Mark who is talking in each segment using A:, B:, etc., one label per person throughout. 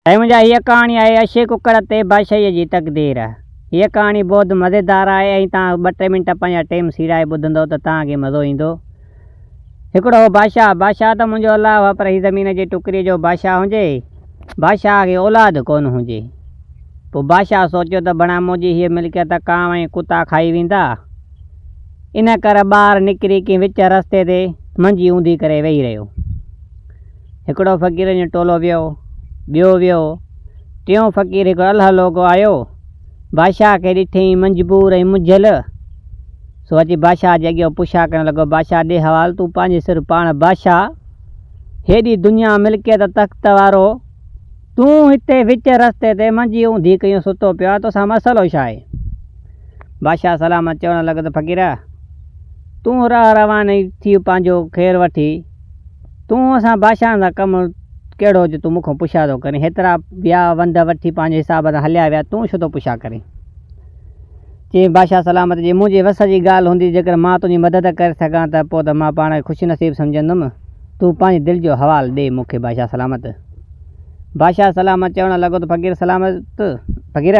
A: ऐं मुंहिंजा हीअ कहाणी आहे अछे कुकड़ ते बादशाहीअ जी तक़दीर। हीअ कहाणी बहुत मज़ेदार आहे ऐं तव्हां 2-3 मिंट पंहिंजा टाइम सीड़ाए ॿुधंदव त तव्हांखे मज़ो ईंदो। हिकिड़ो बादशाह त मुंहिंजो अलाह हुआ, पर हीअ ज़मीन जी टुकरीअ जो बादशाह हुजे, बादशाह खे औलाद कोन हुजे। पोइ बादशाह सोचियो त बणा मुंहिंजी हीअ मिल्कियत कांव ऐं कुता खाई वेंदा, इन करे ॿाहिरि निकिरी की विच रस्ते ते मंझि ऊंधी करे वेही रहियो। हिकिड़ो फ़क़ीर जो टोलो वियो, ॿियो वियो, टियों फ़क़ीर हिकिड़ो अल्लाह लोगो आयो। बादशाह खे ॾिठईं मजबूर ऐं मुंझियल, सो अची बादशाह जे अॻियां पुछा करणु लॻो, बादशाह ॾे हवाल, तूं पंहिंजे सिर्फ़ु पाण बादशाह, हेॾी दुनिया मिल्कियत तख़्त वारो, तूं हिते विच रस्ते ते मंझि ऊंधी कयूं सुतो पियो आहे, तोसां मसइलो छा आहे? बादशाह सलामत चवणु लॻो त फ़क़ीर, तूं रवानी थी पंहिंजो ख़ैरु वठी, तूं असां बादशाह सां कमु कहिड़ो हुजे तूं मूंखां पुछा थो करे? हेतिरा ॿिया वंड वठी पंहिंजे हिसाब सां हलिया विया, तूं छो थो पुछा करे? चई बादशाह सलामत जी, मुंहिंजे वस जी ॻाल्हि हूंदी, जेकर मां तुंहिंजी मदद करे सघां त पोइ त मां पाण ख़ुशि नसीबु सम्झंदुमि, तूं पंहिंजे दिलि जो हवालु ॾे मूंखे। बादशाह सलामत चवणु लॻो त फ़क़ीर सलामत, फ़क़ीर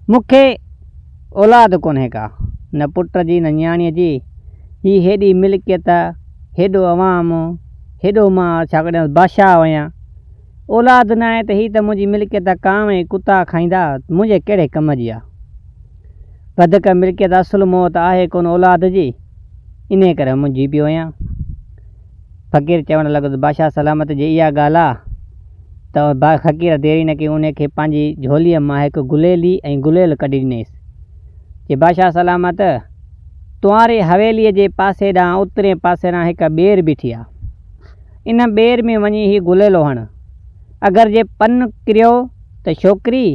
A: मूंखे औलाद कोन्हे का, न पुट जी न न्याणीअ जी, ही हेॾी मिल्कियत, हेॾो अवाम, हेॾो मां छा कयां बादशाह आहियां, औलाद न आहे त हीअ त मुंहिंजी मिल्कियत कांव ऐं कुता खाईंदा, मुंहिंजे कहिड़े कम जी आहे? वधीक मिल्कियत असुलु मौत आहे कोन औलाद जी, इन करे मुंझी पियो आहियां। फ़क़ीर चवणु लॻो त बादशाह सलामत जी इहा ॻाल्हि आहे त फ़क़ीर देरी न कई, उनखे पंहिंजी झोलीअ मां हिकु गुलेली ऐं गुलेल कढी ॾिनईसि। चई बादशाह सलामत, तुम्हारी हवेलीअ जे पासे ॾांहुं उतरे पासे ॾांहुं हिकु ॿेर बीठी आहे, इन ॿेर में वञी हीअ गुलेलो हण, अगरि जे पन किरियो त छोकिरी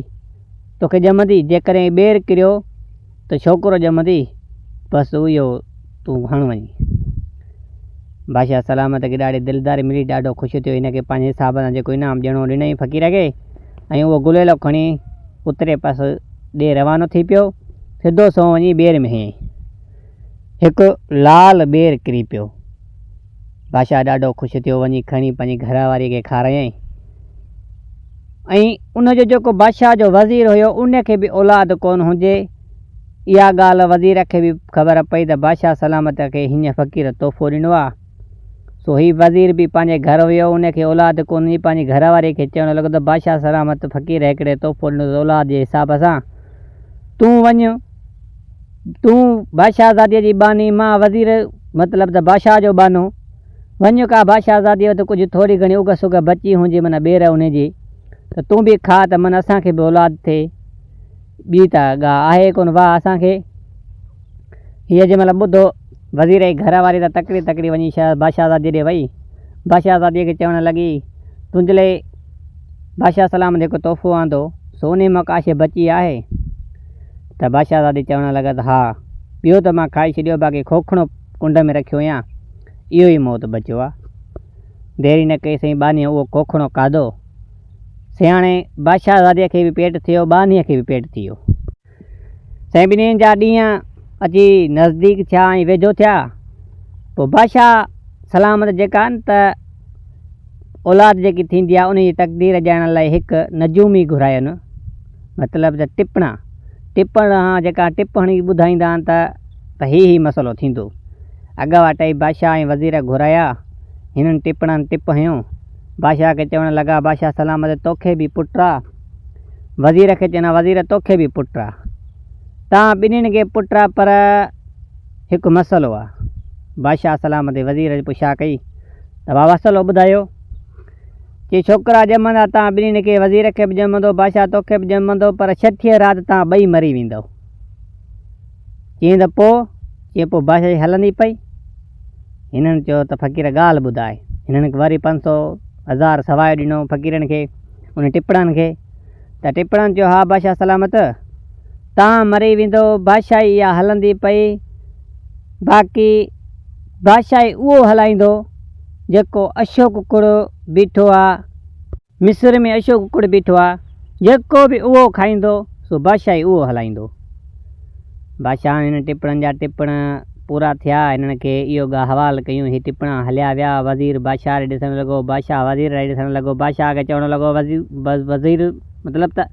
A: तोखे ॼमंदी, जेकॾहिं ॿेर किरियो त छोकिरो ॼमंदी, बसि इहो तूं हण वञी। बादशाह सलामत खे ॾाढी दिलदारी मिली, ॾाढो ख़ुशि थियो, हिनखे पंहिंजे हिसाब सां जेको इनाम ॾियणो ॾिनई फ़क़ीर खे, ऐं उहो गुलेलो खणी उतरे पासे ॾे रवानो थी पियो। सिधो सो वञी ॿेर में हयईं, हिकु लाल ॿेर किरी पियो। बादशाह ॾाढो ख़ुशि थियो, वञी खणी पंहिंजी घरवारीअ खे खारायईं, ऐं उनजो जेको बादशाह जो वज़ीर हुयो, उनखे बि औलाद कोन हुजे। इहा ॻाल्हि वज़ीर खे बि ख़बर पई त बादशाह सलामत खे हीअं फ़क़ीर तोहफ़ो ॾिनो आहे, सो हीउ वज़ीर बि पंहिंजे घर वियो, उनखे औलाद कोन हुई, पंहिंजी घरवारीअ खे चवणु लॻो त बादशाह सलामत फ़क़ीर हिकिड़े तोहफ़ो ॾिनो औलाद जे हिसाब सां, तूं वञ, तूं बादशाहज़ादीअ जी बानी, मां वज़ीर मतिलबु त बादशाह जो बानो, वञ का बादशाहज़ादीअ वटि कुझु थोरी घणी उग सुग बची हुजे, माना ॿेर उनजी, त तूं बि खा त माना असांखे बि औलाद थिए। ॿी त ॻाल्हि आहे कोन वाह असांखे। हीअ जंहिंमहिल ॿुधो वज़ीर जी घरवारी त तकिड़ी तकिड़ी वञी बादशाहज़ादीअ ॾे वई, बादशाहज़ादीअ खे चवणु लॻी, तुंहिंजे लाइ बादशाह सलामत जेको तोहफ़ो आंदो सो उन मां काश बची आहे? त बादशाहज़ादी चवणु लॻा त हा, ॿियो त मां खाई छॾियो, बाक़ी खोखणो कुंड में रखियो आहियां, इहो ई मौत बचियो आहे। देरी न कई सही, बानीअ उहो खोखणो खाधो, सियाणे बादशाहज़ादीअ खे बि पेट थियो, बानीअ खे बि पेट थी वियो। साईं ॿिन्हिनि जा ॾींहं अची नज़दीक थिया ऐं वेझो थिया। पोइ बादशाह सलामत जेका आहिनि त औलाद जेकी थींदी आहे, उनजी तक़दीर ॼाणण लाइ हिकु नजूमी घुरायनि, मतिलबु त टिपण जेका टिप्पणी ॿुधाईंदा आहिनि त हीउ मसइलो थींदो। अॻु वाटि बादशाह ऐं वज़ीर घुराया, हिननि टिपणनि टिप हयूं, बादशाह खे चवणु लॻा बादशाह सलामत तोखे बि पुटु आहे, वज़ीर खे चवणु वज़ीर तोखे बि पुटु आहे, तव्हां ॿिन्हिनि खे पुटु आहे, पर हिकु मसइलो आहे। बादशाह सलामत वज़ीर पुछा कई त भाउ मसइलो ॿुधायो? चई छोकिरा ॼमंदा तव्हां ॿिन्हिनि खे, वज़ीर खे बि ॼमंदो, बादशाह तोखे बि ॼमंदो, पर 60 राति तव्हां ॿई मरी वेंदव। चईं त पोइ? चईं पोइ बादशाही हलंदी पई। हिननि चयो त फ़क़ीर ॻाल्हि ॿुधाए। हिननि वरी 500,000 सवाइ ॾिनो फ़क़ीरनि खे, उन टिपणनि खे। त टिपणनि चयो हा बादशाह सलामत, तव्हां मरी वेंदो, बादशाही इहा हलंदी पई, बाक़ी बादशाही उहो हलाईंदो जेको अछो कुकुड़ बीठो आहे, मिस्र में अछो कुकुड़ बीठो आहे, जेको बि उहो खाईंदो सो बादशाही उहो हलाईंदो। बादशाह हिन टिपणनि जा टिपण पूरा थिया हिननि खे इहो हवालु कयूं। हीअ टिपणा हलिया विया। वज़ीर बादशाह ॾे ॾिसणु लॻो, बादशाह वज़ीर ॾे ॾिसणु लॻो। बादशाह खे चवणु लॻो वज़ीर मतिलबु त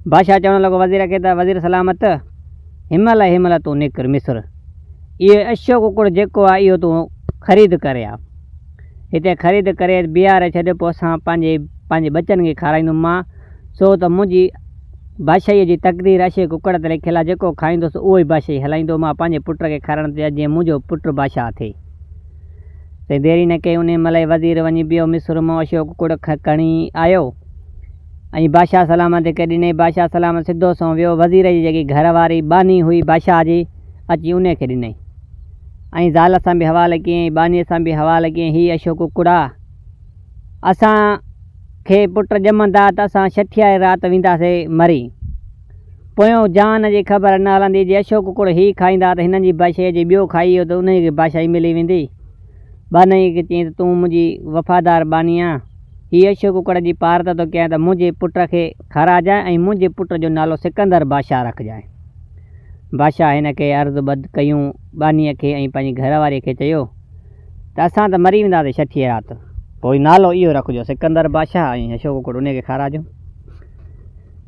A: बादशाह चवणु लॻो वज़ीर खे त वज़ीर सलामत हिनमहिल तूं निकिर मिस्र। इहो अछो कुकुड़ जेको आहे इहो तूं ख़रीद करे आ, हिते ख़रीद करे बीहारे छॾ, पोइ असां पंहिंजे बचनि खे खाराईंदुमि मां। छो त मुंहिंजी बादशाहीअ जी तक़दीर अछे कुकड़ ते लिखियलु आहे, जेको खाईंदुसि उहो ई बादशाही हलाईंदो। मां पंहिंजे पुट खे खाराइण ते जीअं मुंहिंजो पुटु बादशाह थिए। त देरी न कई, उन महिल वज़ीर वञी बियो मिस्र मां अछो कुकुड़ खणी आयो ऐं बादशाह सलामत खे ॾिनई। बादशाह सलामत सिधो सो वियो। वज़ीर जी जेकी घरवारी बानी हुई बादशाह जी, अची उन खे ॾिनई ऐं ज़ाल सां बि हवालु कयईं, बानीअ सां बि हवालु कयईं। हीअ अछो कुकुड़ आहे, असांखे पुट ॼमंदा त असां 60 राति वेंदासीं मरी, पोयों जान जी ख़बर न हलंदी। जे अछो कुकुड़ हीअ खाईंदा त हिननि जी बादशाही जे ॿियो खाई वियो त उनखे बादशाही मिली वेंदी। बानी खे चयईं त तूं मुंहिंजी वफ़ादार बानी आहे, हीअ अछो कुकड़ जी पार त कयां त मुंहिंजे पुट खे खाराइजांइ ऐं मुंहिंजे पुट जो नालो सिकंदर बादशाह रखजांइ। बादशाह हिन खे अर्ज़ु बद कयूं बानीअ खे ऐं पंहिंजी घरवारीअ खे चयो त असां त मरी वेंदासीं 60 राति, पोइ नालो इहो रखिजो सिकंदर बादशाह ऐं अछो कुकुड़ उनखे खाराइजो।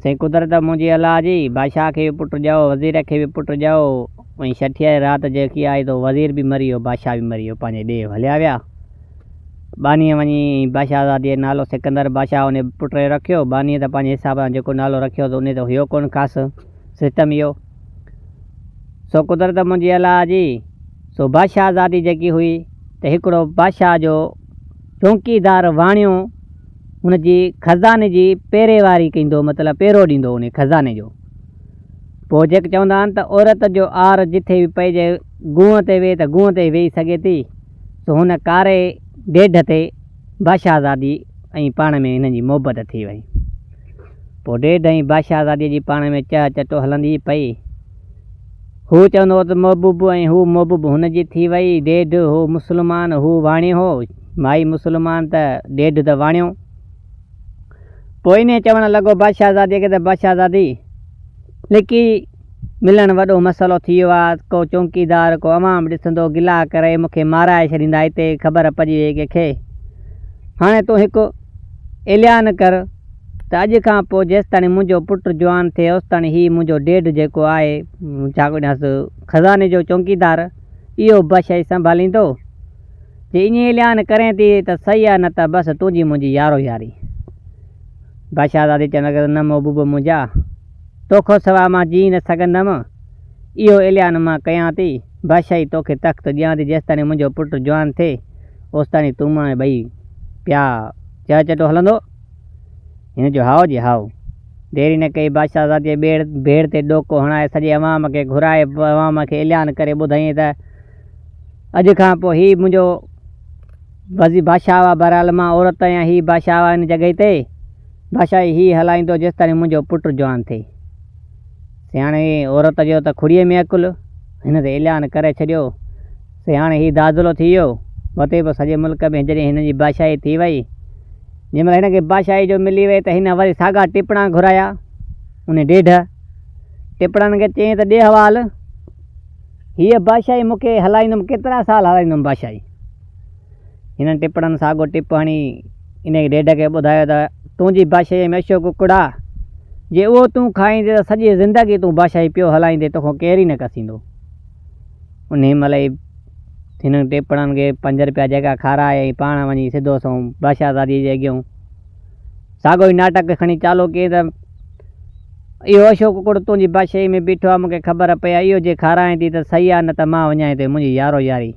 A: साईं कुदरत मुंहिंजी अलाह जी, बादशाह खे बि पुटु ॼओ, वज़ीर खे बि पुटु ॼओ ऐं 60 राति जेकी आई त वज़ीर बि मरी वियो, बादशाह बि मरी वियो, पंहिंजे ॾे हलिया विया। बानीअ वञी बादशाहज़ादीअ नालो सिकंदर बादशाह उन पुट जो रखियो। बानीअ त पंहिंजे हिसाब सां जेको नालो रखियो त उन त हुयो कोन ख़ासि सिस्टम इहो। सो कुदरत मुंहिंजी अलाह जी, सो बादशाहज़ादी जेकी हुई त हिकिड़ो बादशाह जो चौकीदार वाणियो हुनजी खज़ाने जी पेरेवारी कंदो, मतिलबु पेरो ॾींदो उन खज़ाने जो। पोइ जेके चवंदा आहिनि त औरत जो आर जिथे बि पइजे गुंह ते वेह त गुंह ते वेही सघे थी, सो हुन कारे ॾेढ ते बादशाहज़ादी ऐं पाण में हिन जी मोहबत थी वई। पोइ ॾेढ ऐं बादशाहज़ादीअ जी पाण में चह चटो हलंदी पई। हू चवंदो हो त महबूब ऐं हू महबूब हुनजी थी वई। ॾेढ हो मुस्लमान, हू वाणियो हो, माई मुस्लमान त ॾेढ त वाणियो। पोइ इन चवणु लॻो बादशाहज़ादीअ खे त बादशाहज़ादी लिकी मिलणु वॾो मसइलो थी वियो आहे, को चौकीदार को अवाम ॾिसंदो गिला करे मूंखे माराए छॾींदा, हिते ख़बर पइजी वई कंहिंखे। हाणे तूं हिकु ऐलान कर त अॼु खां पोइ जेसिताणी मुंहिंजो पुटु जवान थिए होसिताणी हीउ मुंहिंजो ॾेढ जेको आहे छा ॾियांसि खज़ाने जो चौकीदार, इहो बादशाही संभालींदो। जे ईअं ऐलान करें थी त सही आहे, न त बसि तुंहिंजी मुंहिंजी यारो यारी। बादशाहज़ादी चवणु लॻो न महबूब मुंहिंजा, तोखां सवाइ मां जी न सघंदमि, इहो ऐलान मां कयां थी। बादशाही तोखे तख़्त ॾियां थी, जेसिताणी मुंहिंजो पुटु जवान थिए होसिताणी तूं मां ॿई पिया चह चटो हलंदो। हिन जो हाओ जी हाओ। देरी न कई, बादशाहज़ादीअ भेड़ ते ॾोको हणाए सॼे अवाम खे घुराए अवाम खे ऐलान करे ॿुधाईं त अॼु खां पोइ हीउ मुंहिंजो बादशाह आहे, बहरहाल मां औरत आहियां, हीउ बादशाह आहे, हिन जॻह ते बादशाही हीउ हलाईंदो जेसिताणी मुंहिंजो पुटु जवान थिए। सियाणे औरत जो त खुड़ीअ में अकुलु, हिन ते ऐलान करे छॾियो। सियाणे हीउ दादिलो थी वियो, वते पोइ सॼे मुल्क में जॾहिं हिन जी बादशाही थी वई। जंहिंमहिल हिन खे बादशाही जो मिली वई त हिन वरी साॻा टिपणा घुराया उन ॾेढ। टिपणनि खे चयईं त ॾे हवालु, हीअ बादशाही मूंखे हलाईंदुमि, केतिरा साल हलाईंदुमि बादशाही। हिननि टिपणनि साॻो टिप हणी इन ॾेढ खे ॿुधायो त तुंहिंजी बादशाही में अछो कुकुड़ आहे, जे उहो तूं खाईंदे त सॼी ज़िंदगी तूं बादशाही पियो हलाईंदे, तोखां केर ई न कसींदो। उन महिल ई हिननि टिपणनि खे 5 रुपया जेका खाराए पाण वञी सिधो सो बादशाहज़ादी जे अॻियूं साॻो ई नाटक खणी चालू कयईं त इहो अछो कुकुड़ तुंहिंजी बादशाही में बीठो आहे, मूंखे ख़बर पई आहे, इहो जे खाराए थी त सही आहे, न त मां वञा हिते मुंहिंजी यारो यारी।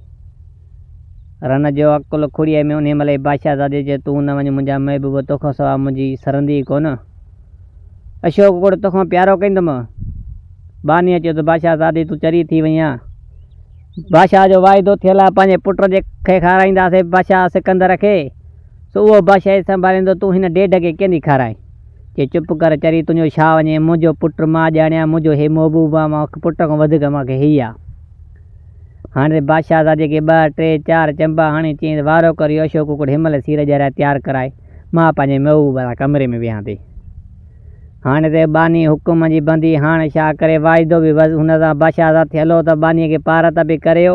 A: रन जो अकुलु खुड़ीअ में। उन महिल बादशाहज़ादी चए तूं न वञ मुंहिंजा महबूब, तोखां सवाइ मुंहिंजी सरंदी कोन, अछो कुकुड़ तोखां प्यारो कंदुमि। बानीअ चयो त बादशाहज़ादी तूं चरी थी वई आहे, बादशाह जो वाइदो थियल आहे, पंहिंजे पुट जे खे खाराईंदासीं बादशाह सिकंदर खे, सो उहो बादशाही संभालींदो, तूं हिन ॾेढ खे कंहिंजी खाराए। चए चुप कर चरी, तुंहिंजो छा वञे, मुंहिंजो पुटु मां ॼाणियां, मुंहिंजो हे महबूब आहे, मां पुट खां वधीक मूंखे हीअ आहे। हाणे बादशाहज़ादीअ खे 2 3 4 चंबा हाणे चयईं वारो कर इहो अछो कुकुड़ हिनमहिल सीर जराए तयारु कराए, मां पंहिंजे महबूब वारा कमरे में वियां थी। हाणे त बानी हुकुम जी बंदी, हाणे छा करे, वाइदो बि हुन सां बादशाहज़ादी हलो त बानीअ खे पार त बि करियो।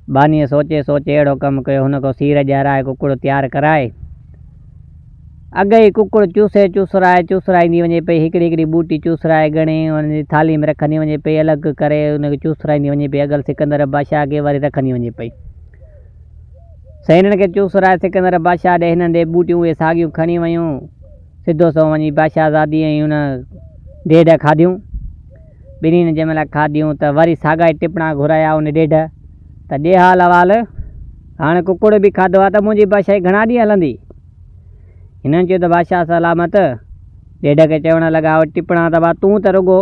A: बानीअ सोचे सोचे अहिड़ो कमु कयो, हुन खां सीर ॼाराए कुकड़ तयारु कराए अॻ ई कुकड़ चूसराईंदी वञे पई, हिकिड़ी हिकिड़ी बूटी चूसराए ॻणे हुनजी थाली में रखंदी वञे पई, अलॻि करे हुनखे चूसराईंदी वञे पई, अगरि सिकंदर बादशाह खे वरी रखंदी वञे पई। साईं हिननि खे चूसराए सिकंदर बादशाह ॾे, हिननि ॾे बूटियूं उहे साॻियूं खणी वियूं, सिधो सो वञी बादशाहज़ादी ऐं हुन ॾेढ खाधियूं। ॿिन्हिनि जंहिं महिल खाधियूं त वरी साॻा ई टिपणा घुराया उन ॾेढ, त ॾे हाल अवाल, हाणे कुकड़ बि खाधो आहे त मुंहिंजी बादशाही घणा ॾींहं हलंदी। हिननि चयो त बादशाह सलामत, ॾेढ खे चवणु लॻा टिपणा त भाउ तूं त रुॻो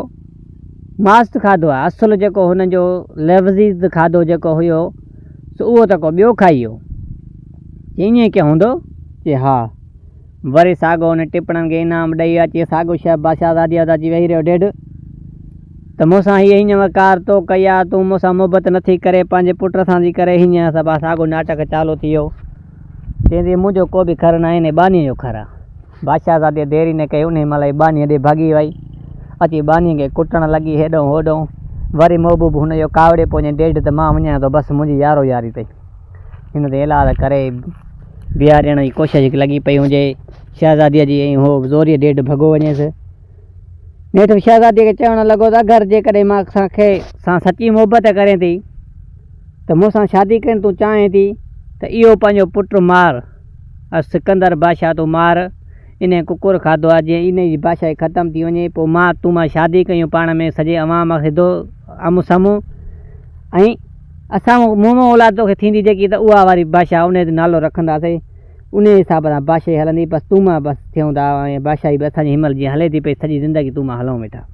A: मस्तु खाधो आहे, असुलु जेको हुन जो लफ़ज़ीज़ खाधो जेको हुयो सो उहो त को ॿियो खाई वियो। ईअं कीअं हूंदो? चई हा। वरी साॻो हुन टिपणनि खे इनाम ॾेई अची साॻो शइ बादशाहज़ादीअ ते अची वेही रहियो ॾेढ, त मूंसां हीअ हीअं वकार तो कई आहे, तूं मूंसां मुहबत नथी करे, पंहिंजे पुट सां थी करे, हीअं सभु साॻो नाटक चालू थी वियो। चवंदी मुंहिंजो को बि खर न आहे, हिन बानीअ जो खर आहे। बादशाहज़ादीअ देरी न कई, उन महिल ई बानीअ ॾे भॻी वई, अची बानीअ खे कुटणु लॻी हेॾो होॾो। वरी महबूब हुनजो कावड़े पोइ ॾेढ त मां वञा थो, बसि मुंहिंजी यारो यारी अथई। हिन ते इलाज करे बीहारणु जी कोशिशि लॻी पई हुजे शहज़ादीअ जी, ऐं उहो ज़ोरीअ ॾेढ भॻो वञेसि। नेठि शहज़ादीअ खे चवणु लॻो त अगरि जेकॾहिं मां सां सची मुहबत करें थी त मूंसां शादी करणु तूं चाहें थी त इहो पंहिंजो पुटु मार, सिकंदर बादशाह तूं मार, इन कुकुर खाधो आहे, जीअं इन जी बादशाही ख़तमु थी वञे, पोइ मां शादी कयूं पाण में, सॼे अवाम सिधो आम्हूं साम्हूं, ऐं असां मुंहुं औलाद तोखे थींदी जेकी त उहा वारी बादशाह उन जो नालो रखंदासीं, उन हिसाब सां बादशाही हलंदी, बसि तूं मां बसि थियूं था, ऐं बादशाही बि असांजी हिमल जीअं हले थी पई सॼी ज़िंदगी तूं मां हलूं वेठा।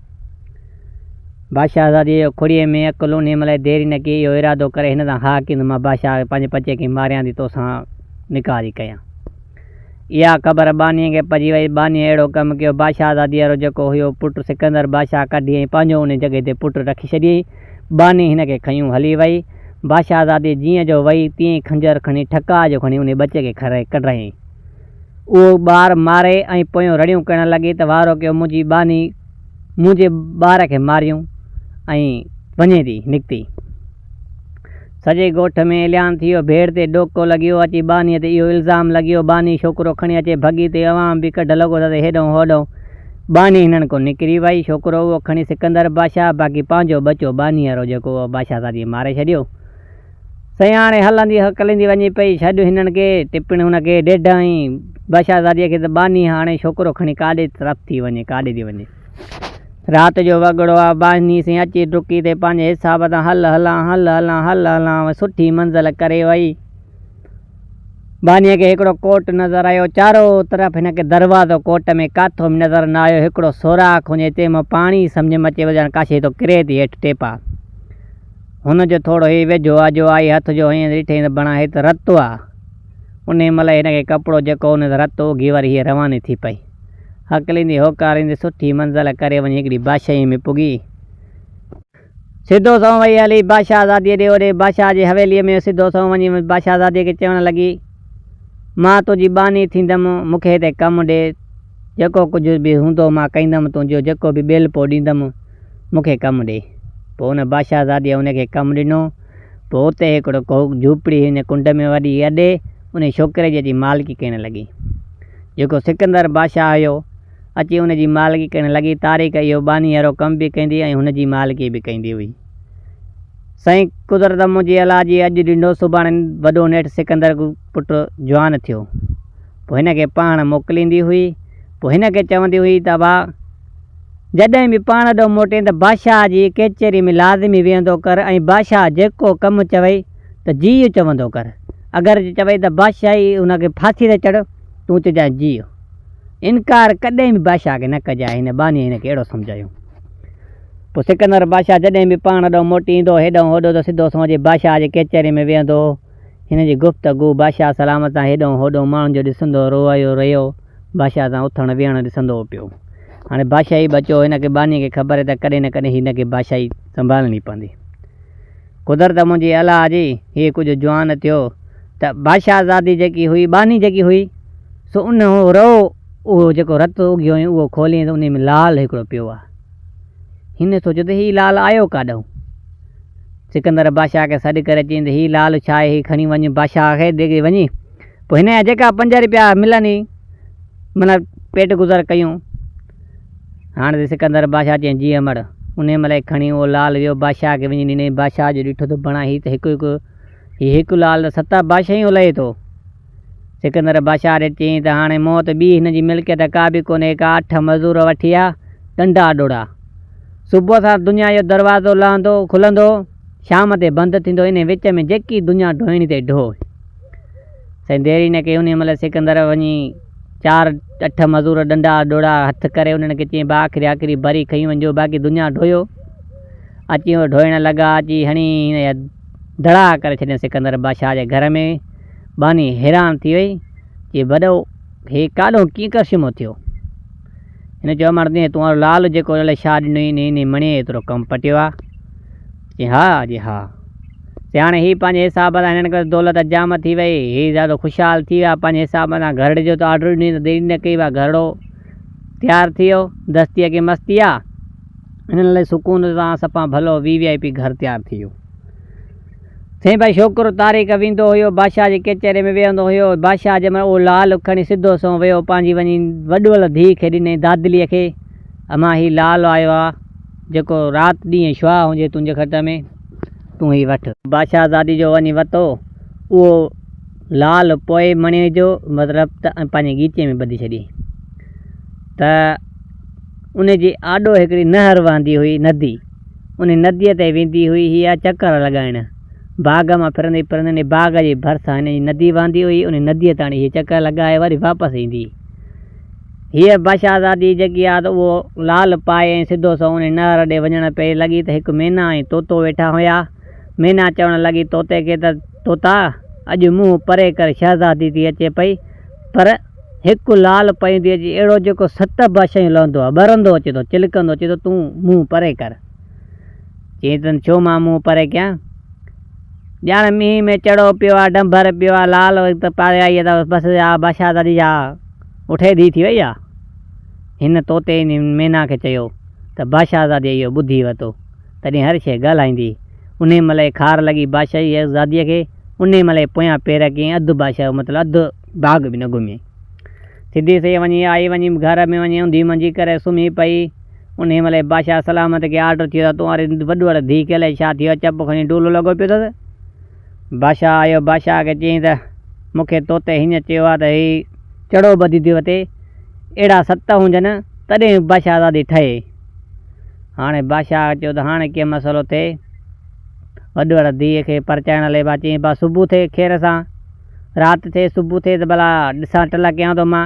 A: बादशाहज़ादीअ जो खुड़ीअ में अकुलु उन महिल देरी न कई, इहो इरादो करे हिन सां हा की मां बादशाह पंहिंजे बचे खे मारियां थी, तोसां निकाह थी कयां। इहा ख़बर बानीअ खे पइजी वई। बानीअ अहिड़ो कमु कयो, बादशाहज़ादीअ वारो जेको हुयो पुटु सिकंदर बादशाह कढी ऐं पंहिंजो उन जॻह ते पुटु रखी छॾियईं। बानी हिन खे खयूं हली वई। बादशाहज़ादी जीअं जो वई तीअं ई खंजर खणी ठका जो खणी उन बचे खे कढायईं। उहो ॿारु मारे ऐं पोयों रड़ियूं करणु लॻी त वारो कयो मुंहिंजी बानी मुंहिंजे ॿार खे मारियूं ऐं वञे थी निकिती। सॼे ॻोठ में ऐलान थी वियो, भेड़ ते ॾोको लॻियो, अची बानीअ ते इहो इल्ज़ाम लॻियो, बानी छोकिरो खणी अचे भॻी ते अवाम बि कढ लॻो त हेॾो होॾो। बानी हिननि को निकिरी वई, छोकिरो उहो खणी सिकंदर बादशाह, बाक़ी पंहिंजो बचो बानी वारो जेको बादशाहज़ादी मारे छॾियो। सयाणे हलंदी हकलंदी वञी पई, छॾ हिननि खे टिपण हुनखे ॾेढ ऐं बादशाहज़ादीअ खे त बानी हाणे छोकिरो खणी काॾे तरफ़ थी वञे, काॾे थी वञे। राति जो वॻड़ो आहे, बानी से अची डुकी ते पंहिंजे हिसाब सां हल हलां सुठी मंज़िल करे वई। बानीअ खे हिकिड़ो कोट नज़र आयो, चारो तरफ़ हिनखे दरवाज़ो कोट में काथो बि नज़र न आयो, हिकिड़ो सोराख हुजे तंहिंमां पाणी सम्झ में अचे वञणु काशे थो किरे थी हेठि टेपा। हुनजो थोरो हे वेझो आजो आई हथ जो हीअं ॾिठई त बणा हे त रतो आहे। उन महिल हिनखे कपिड़ो जेको हुन रतो उगी वरी हीअ रवानी थी पई, हकलींदी होकारींदी सुठी मंज़िल करे वञी हिकिड़ी बादशाही में पुगी। सिधो सौ वई हली बादशाहज़ादीअ ॾे, ओॾे बादशाह जी हवेलीअ में सिधो सौ वञी बादशाहज़ादीअ खे चवणु लॻी, मां तुंहिंजी बानी थींदमि, मूंखे हिते कमु ॾे, जेको कुझु बि हूंदो मां कंदमि, तुंहिंजो जेको बि बेल पोइ ॾींदमि, मूंखे कमु ॾे। पोइ हुन बादशाहज़ादीअ हुनखे कमु ॾिनो। पोइ हुते हिकिड़ो झूपड़ी हिन कुंड में वॾी अॾे उन छोकिरे जी अची मालिकी करणु लॻी। जेको सिकंदर बादशाह हुयो अची हुनजी मालिकी करणु लॻी। तारीख़ इहो बानी वारो कमु बि कंदी ऐं हुनजी मालिकी बि कंदी हुई। साईं कुदरत मुंहिंजी अलाह जी, अॼु ॾिनो सुभाणे वॾो नेठि सिकंदर पुटु जवान थियो। पोइ हिनखे पाण मोकिलींदी हुई। पोइ हिनखे चवंदी हुई त भाउ जॾहिं बि पाण ॾों मोटे त बादशाह जी कचहरी में लाज़मी वेहंदो कर, ऐं बादशाह जेको कमु चवई त जी चवंदो कर। अगरि चवई त बादशाही हुनखे फांसी ते चढ़, तूं चइजांइ जी। इनकार कॾहिं बि बादशाह खे न कजांइ। हिन बानी हिनखे अहिड़ो सम्झायो। पोइ सिकंदर बादशाह जॾहिं बि पाण ॾों मोटी ईंदो हेॾो होॾो त सिधो समझे बादशाह जे कचहरी में वेहंदो। हिन जी गुफ़्तगू बादशाह सलामत सां हेॾो होॾो माण्हुनि जो ॾिसंदो रोयो रहियो, बादशाह सां उथणु वेहणु ॾिसंदो पियो। हाणे बादशाही बचो, हिनखे बानी खे ख़बर आहे त कॾहिं न कॾहिं हिनखे बादशाही संभालणी पवंदी। कुदरत मुंहिंजी अलाह जी, हीअ कुझु जवान थियो त बादशाहज़ादी जेकी हुई, बानी जेकी हुई सो उन रो उहो जेको रतु उगियो हुई उहो खोली त उन में लाल हिकिड़ो पियो आहे। हिन सोचियो त हीउ लाल आयो काॾूं। सिकंदर बादशाह खे सॾु करे चईं हीउ लाल छा आहे, हीउ खणी वञ बादशाह खे ॾे वञी। पोइ हिन जा जेका 5 रुपया मिलनि माना पेट गुज़र कयूं। हाणे त सिकंदर बादशाह चईं जी अमड़। उन महिल खणी उहो लाल वियो बादशाह खे वञी ॾिनई। बादशाह जो ॾिठो त बणा हीउ त हिकु लाल 7 बादशाह ई उलहे थो। सिकंदर बादशाह ॾे चईं त हाणे मूं वटि ॿी हिन जी मिल्कियत का बि कोन्हे, का 8 मज़दूर वठी आहे डंडा डोड़ा। सुबुह सां दुनिया जो दरवाज़ो लहंदो खुलंदो, शाम ते बंदि थींदो, इन विच में जेकी दुनिया ढोइणी ते ढो। साईं देरी न कई। उन महिल सिकंदर वञी 4-8 मज़दूर डंडा डोड़ा हथ करे उन्हनि खे चईं आख़िरी भरी खई वञो, बाक़ी दुनिया ढोयो। अची उहो ढोइण लॻा, अची हणी धड़ा करे छॾियईं सिकंदर बादशाह जे घर में। बानी हैरान थी वई कि वॾो हे काॾों कीअं करिश्मो थियो। हिन चयो अमड़ तूं लाल जेको अलाए छा ॾिनई इन मणीअ एतिरो कमु पटियो आहे। चई हा जी हा। ते हाणे हीउ पंहिंजे हिसाब सां हिननि खे दौलत जाम थी वई, हीउ ॾाढो ख़ुशहाल थी विया। पंहिंजे हिसाब सां घरड़े जो त ऑर्डर ॾिनी त देरी न कई, घरड़ो तयारु थी वियो। दस्तीअ खे मस्ती आहे, हिननि लाइ सुकून सां सफ़ा भलो VIP घर तयारु थी वियो। साईं भाई छोकिरो तारीख़ वेंदो हुयो, बादशाह जी कचहरी में वेहंदो हुयो। बादशाह जंहिं महिल उहो लाल खणी सिधो सो वियो, पंहिंजी वञी वॾुअल धीउ खे ॾिनई, दादलीअ खे। अमां हीउ लाल आयो आहे जेको राति ॾींहुं शुआ हुजे तुंहिंजे खट में, तूं ही वठि। बादशाह ज़ादी जो वञी वरितो उहो लाल पोइ मणीअ जो मतिलबु त पंहिंजे गीचे में ॿधी छॾी। त उनजी आॾो हिकिड़ी नहर वहंदी हुई, नदी। उन नदीअ ते वेंदी हुई हीअ चकर लॻाइण। बाग़ मां फिरंदे फिरंदे बाग़ जे भरिसां हिन जी नदी वहंदी हुई, उन नदीअ ताणी हीअ चकर लॻाए वरी वापसि ईंदी। हीअ बादशाहज़ादी जेकी आहे त उहो लाल पाए ऐं सिधो सो उन नहर ॾे वञण पई लॻी त हिकु मैना ऐं तोतो वेठा हुया। मैना चवणु लॻी तोते खे त तोता अॼु मुंहुं परे करे शहज़ादी थी अचे पई, पर हिकु लाल पईंदी अची अहिड़ो जेको 7 बादशाहूं लहंदो आहे, ॿरंदो अचे थो, चिलकंदो अचे थो, तूं मुंहुं परे कर। चई त छो मां मुंहुं परे कयां, ॼाण मींहं में चढ़ो पियो आहे, डंभर पियो आहे, लाल त पाए आई आहे त बसि बादशाहज़ादी जा उठे दी थी वई आहे। हिन तोते मैना खे चयो त बादशाहज़ादी इहो ॿुधी वरितो, तॾहिं हर शइ ॻाल्हाईंदी। उन महिल खार लॻी बादशाहज़ादीअ खे। उन महिल पोयां पेर कीअं अधु बादशाह मतिलबु अधु बाग़ बि न घुमी, सिधी सही वञी आई, वञी घर में वञी ऊंधी मंझी करे सुम्ही पई। उन महिल बादशाह सलामत खे ऑर्डर थियो त तूं वारी वॾी धीउ खे अलाए छा थियो, चप खणी डुलो लॻो पियो अथसि। बादशाह आयो, बादशाह खे चयईं त मूंखे तोते हीअं चयो आहे त हीउ चढ़ो ॿधी थी वठे, अहिड़ा 7 हुजनि तॾहिं बादशाहज़ादी ठहे। हाणे बादशाह चयो त हाणे कीअं मसइलो थिए, वॾी धीअ खे परचाइण लाइ चयईं बा सुबुह थिए खेर सां, राति थिए सुबुह थिए त भला ॾिसां टला कयां थो मां।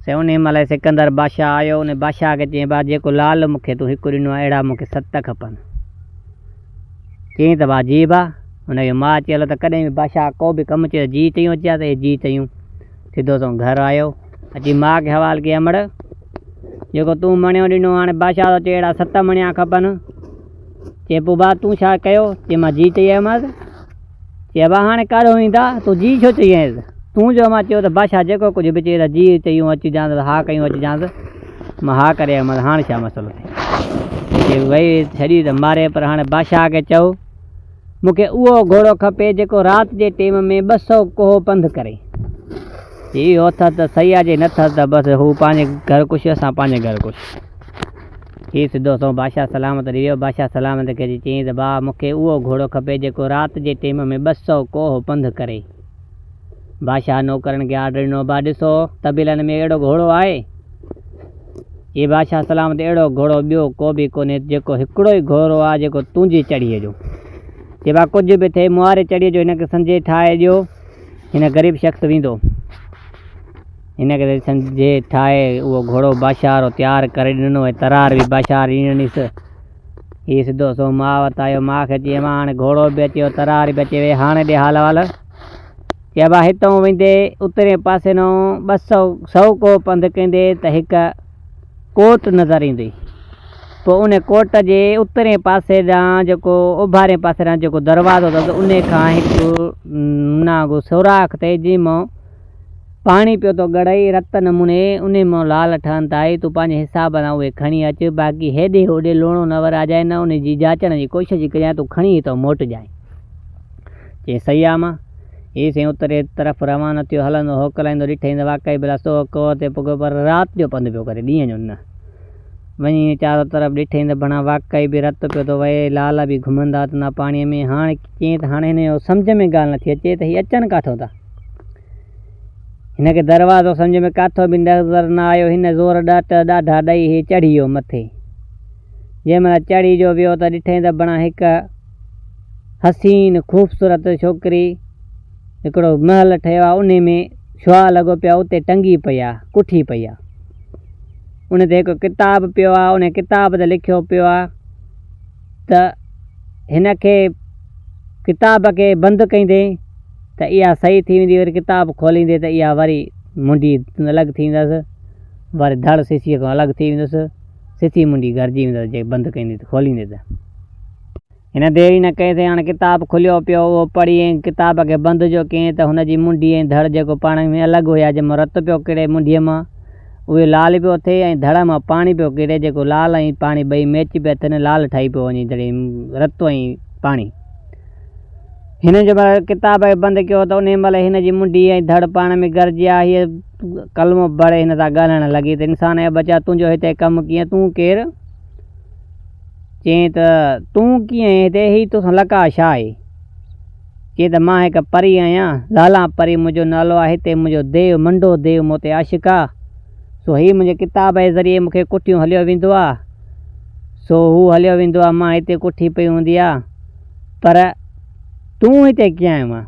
A: उन महिल सिकंदर बादशाह आयो, उन बादशाह खे चयईं बा जेको लाल मूंखे तूं हिकु ॾिनो आहे अहिड़ा मूंखे 7 खपनि। चयईं त बा जी बा, हुनजो मां चयल त कॾहिं बि बादशाह को बि कमु चयो जी चयूं अची आहे त जी चयूं। सिधो सो घर आयो, अची माउ खे हवालु कई अमड़ जेको तूं मणियो ॾिनो हाणे बादशाह थो चए अहिड़ा 7 मणिया खपनि। चए पोइ बा तूं छा कयो, चए मां जी चई आयोमांसि। चए बा हाणे काॾों ईंदा तूं जी छो चई आएसि, तूं जो मां चयो त बादशाह जेको कुझु बि चए त जी चयूं अची जांसि, हा कयूं अची जांसि, मां हा करे आयोमांसि, हाणे छा मसइलो थिए। वई छॾी त मारे, पर हाणे बादशाह खे चओ मूंखे उहो घोड़ो खपे जेको राति जे टाइम में 200 कोह पंधु करे। इहो अथसि त सही आहे, जे नथसि त बसि हू पंहिंजे घर कुझु असां पंहिंजे घर कुझु। हीउ सिधो सो बादशाह सलामत ॾियो। बादशाह सलामत खे चयईं त भाउ मूंखे उहो घोड़ो खपे जेको राति जे टाइम में 200 कोह पंधु करे। बादशाह नौकरनि खे ऑर्डर ॾिनो, बा ॾिसो तबीलनि में अहिड़ो घोड़ो आहे। ये बादशाह सलामत अहिड़ो घोड़ो ॿियो को बि कोन्हे, जेको हिकिड़ो ई घोड़ो आहे जेको तुंहिंजी चढ़ीअ जो। जे बा कुझु बि थिए मुहारे चढ़ीअ जो हिनखे सम्झे ठाहे ॾियो। हिन ग़रीब शख़्स वेंदो, हिनखे सम्झे ठाहे उहो घोड़ो बादशाह वारो तयारु करे ॾिनो ऐं तरार बि बादशाह ॾिनीसि। हीउ सिधो सो माउ वटि आयो, माउ खे चई मां हाणे घोड़ो बि अची वियो, तरार बि अची वई, हाणे ॾे हाल वाल। चइबो आहे हितां वेंदे उतरे पासे नो 100 कोह पंधु कंदे त हिकु कोट नज़र ईंदी। पोइ उन कोट जे उतरे पासे ॾांहुं जेको ओभारे पासे ॾांहुं जेको दरवाज़ो अथसि उन खां हिकु नागो सुराख ते जंहिंमां पाणी पियो थो गड़ाई रत नमूने उन मां लाल ठहनि था तूं पंहिंजे हिसाब सां उहे खणी अचु बाक़ी हेॾे होॾे लूणो न वराजाए न उन जी जाचण जी कोशिशि कजांइ तूं खणी थो मोटिजांइ चई सही आहे मां हीअ साईं उतरे तरफ़ रवानो थियो हलंदो होकलाईंदो ॾिठईं त वाक़ई भला सो कहो ते पुॻो पर राति जो पंधु पियो करे ॾींहं जो न वञी चारो तरफ़ ॾिठईं त भणा वाक़ई बि रत पियो थो वहे लाल बि घुमंदा अथनि पाणीअ में हाणे चईं त हाणे हिन जो सम्झ में ॻाल्हि नथी अचे त हीअ अचनि काथो था हिनखे दरवाज़ो सम्झ में काथो बि नज़र न आयो हिन ज़ोर ॾाढा ॾेई हीअ चढ़ी वियो मथे जंहिं महिल चढ़ी जो वियो त ॾिठईं त भणा हिकु हसीन ख़ूबसूरत छोकिरी हिकिड़ो महल ठहियो आहे उन में शुआ लॻो पियो आहे उते टंगी पई आहे कुठी पई आहे उन ते हिकु किताबु पियो आहे उन किताब ते लिखियो पियो आहे त हिनखे किताब खे बंदि कईंदे त इहा सही थी वेंदी वरी किताबु खोलींदे त इहा वरी मुंडी अलॻि थींदसि वरी धड़ सिसीअ खां अलॻि थी वेंदुसि सिसी मुंडी गरजी वेंदसि जे बंदि कईंदे त खोलींदे त हिन देरी न कईं हाणे किताबु खुलियो पियो उहो पढ़ी ऐं किताब खे बंदि जो कयईं त हुनजी मुंडी ऐं धड़ जेको पाण में अलॻि हुया जंहिंमां रतु पियो किरे मुंडीअ मां उहे लाल पियो थिए ऐं धड़ मां पाणी पियो किरे जेको लाल ऐं पाणी ॿई मैच पिया थियनि लाल ठही पियो वञे जॾहिं रतु ऐं पाणी हिन जो महिल किताब खे बंदि कयो त उन महिल हिन जी मुंडी ऐं धड़ पाण में गरजी आहे हीअ कलमो भरे हिन सां ॻाल्हाइणु लॻी त इंसान जा बचा तुंहिंजो हिते कमु कीअं तूं केरु चईं त तूं कीअं हिते ही तोसां लका छा आहे चईं त मां हिकु परी आहियां लाला परी मुंहिंजो नालो आहे हिते मुंहिंजो देव मंडो देव मूं ते आशिक़ु आहे सो हीअ मुंहिंजे किताब जे ज़रिए मूंखे कुटियूं हलियो वेंदो आहे सो हू हलियो वेंदो आहे मां हिते कुठी पई हूंदी आहे पर तूं हिते कीअं आयो आहे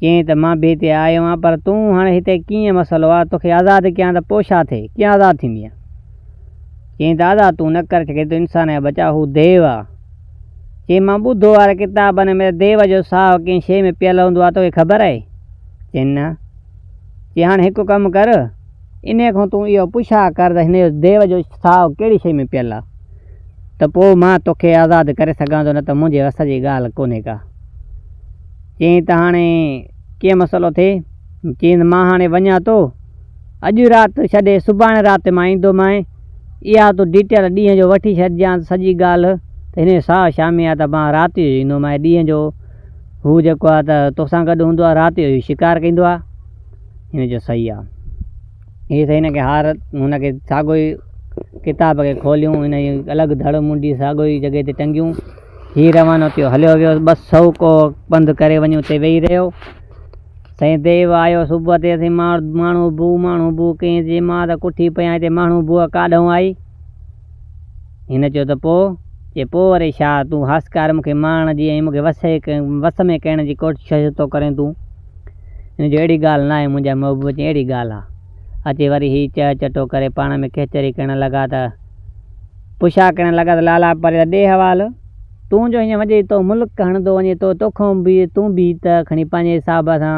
A: चईं त मां बि हिते आयो आहियां पर तूं हाणे हिते कीअं मसइलो आहे तोखे आज़ादु कयां त पोइ छा थिए कीअं आज़ादु थींदी आहे चईं दादा तूं न करे सघे तूं इंसान जा बचा हू देव आहे चईं मां ॿुधो आहे किताबनि में देव जो साहु कंहिं शइ में पियल हूंदो आहे तोखे ख़बर आहे चईं न चईं हाणे हिकु कमु कर इन खां तूं इहो पुछा कर त हिन जो देव जो साहु कहिड़ी शइ में पियल आहे त पोइ मां तोखे आज़ादु करे सघां थो न त मुंहिंजे वस जी ॻाल्हि कोन्हे का चईं त हाणे कीअं मसइलो थिए चईं त मां हाणे वञा थो अॼु राति छॾे सुभाणे राति मां ईंदोमांइ इहा तूं डिटेल ॾींहं जो वठी छॾिजांइ सॼी ॻाल्हि त हिन जो साहु शामी आहे त मां राति जो ईंदोमांइ ॾींहं जो हू जेको आहे त तोसां गॾु हूंदो आहे राति जो शिकार कंदो आहे हिन जो सही आहे हीअ त हिनखे हार हुनखे साॻियो ई किताब खे खोलियूं हिन जी अलॻि धड़ मुंडी साॻियो ई जॻह ते टंगियूं हीअ रवानो थियो हलियो वियो 200 को पंधु करे वञी उते वेही रहियो साईं देव आयो सुबुह ते असीं माण्हू बू कईं जे मां त कुठी पिया हिते माण्हू बूअ काॾूं आई हिन चयो त पोइ वरी छा तूं हसकार मूंखे मारण जी ऐं मूंखे वस में करण जी कोशिशि थो करें तूं हिन जो अहिड़ी ॻाल्हि न आहे मुंहिंजा महबूब चई अहिड़ी ॻाल्हि आहे अचे वरी हीअ चटो करे पाण में खेचरी करणु लॻा त पुछा करणु लॻा त लाला पर ॾे हवालु तूं जो हीअं वञे तो मुल्क हणंदो वञे थो तोखां बि तूं बि त खणी पंहिंजे हिसाब सां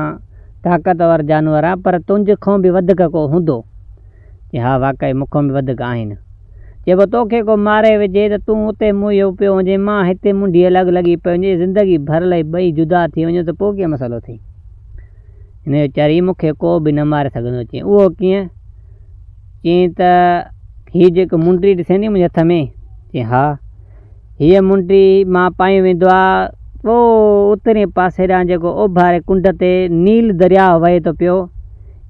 A: ताक़तवर जानवर आहे पर तुंहिंजे खां बि वधीक को हूंदो हा वाक़ई मूंखां बि वधीक आहिनि चइबो तोखे को मारे विझे त तूं उते मुंहिंजो पियो वञे मां हिते मुंडी अलॻि लॻी पई वञे ज़िंदगी भर लाइ ॿई जुदा थी वञो त पोइ कीअं मसइलो थिए हिन जो चरी मूंखे को बि न मारे सघंदो चई उहो कीअं चईं त हीअ जेको मुंडी ॾिसे नी मुंहिंजे हथ में चई हा हीअ मुंडी मां पाई वेंदो आहे पोइ उतरे पासे ॾांहुं जेको ओभारे कुंड ते नील दरिया वहे थो पियो